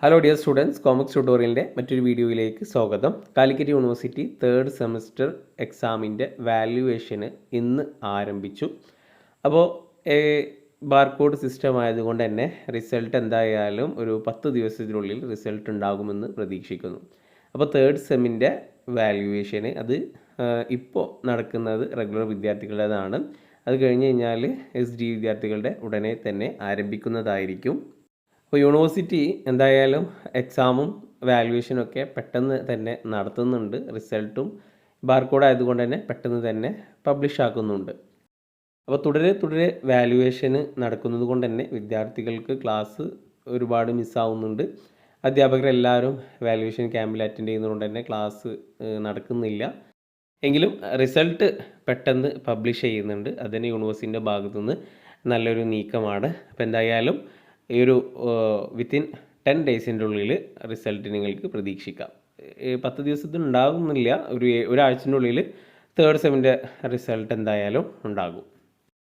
Hello dear students, comics ട്യൂട്ടോറിയലിൻ്റെ മറ്റൊരു വീഡിയോയിലേക്ക് സ്വാഗതം. കാലിക്കറ്റ് യൂണിവേഴ്സിറ്റി തേർഡ് സെമസ്റ്റർ എക്സാമിൻ്റെ വാല്യുവേഷന് ഇന്ന് ആരംഭിച്ചു. അപ്പോൾ ബാർകോഡ് സിസ്റ്റം ആയതുകൊണ്ട് തന്നെ റിസൾട്ട് എന്തായാലും ഒരു 10 ദിവസത്തിനുള്ളിൽ റിസൾട്ട് ഉണ്ടാകുമെന്ന് പ്രതീക്ഷിക്കുന്നു. അപ്പോൾ തേർഡ് സെമ്മിൻ്റെ വാല്യുവേഷന് അത് ഇപ്പോൾ നടക്കുന്നത് റെഗുലർ വിദ്യാർത്ഥികളുടേതാണ്. അത് കഴിഞ്ഞ് കഴിഞ്ഞാൽ SD വിദ്യാർത്ഥികളുടെ ഉടനെ തന്നെ ആരംഭിക്കുന്നതായിരിക്കും. അപ്പോൾ യൂണിവേഴ്സിറ്റി എന്തായാലും എക്സാമും വാല്യുവേഷനും ഒക്കെ പെട്ടെന്ന് തന്നെ നടത്തുന്നുണ്ട്. റിസൾട്ടും ബാർകോഡ് ആയതുകൊണ്ട് തന്നെ പെട്ടെന്ന് തന്നെ പബ്ലിഷ് ആക്കുന്നുണ്ട്. അപ്പോൾ തുടരെ വാല്യുവേഷന് നടക്കുന്നത് കൊണ്ട് തന്നെ വിദ്യാർത്ഥികൾക്ക് ക്ലാസ് ഒരുപാട് മിസ്സാവുന്നുണ്ട്. അധ്യാപകരെല്ലാവരും വാല്യുവേഷൻ ക്യാമ്പിൽ അറ്റൻഡ് ചെയ്യുന്നതുകൊണ്ട് തന്നെ ക്ലാസ് നടക്കുന്നില്ല. എങ്കിലും റിസൾട്ട് പെട്ടെന്ന് പബ്ലിഷ് ചെയ്യുന്നുണ്ട്. അതിന് യൂണിവേഴ്സിറ്റിൻ്റെ ഭാഗത്തുനിന്ന് നല്ലൊരു നീക്കമാണ്. അപ്പോൾ എന്തായാലും ഈ ഒരു വിത്തിൻ 10 ഡേയ്സിൻ്റെ ഉള്ളിൽ റിസൾട്ട് നിങ്ങൾക്ക് പ്രതീക്ഷിക്കാം. 10 ദിവസത്തിന് ഉണ്ടാകുന്നില്ല, ഒരാഴ്ചൻ്റെ ഉള്ളിൽ തേർഡ് സെമ്മിൻ്റെ റിസൾട്ട് എന്തായാലും ഉണ്ടാകും.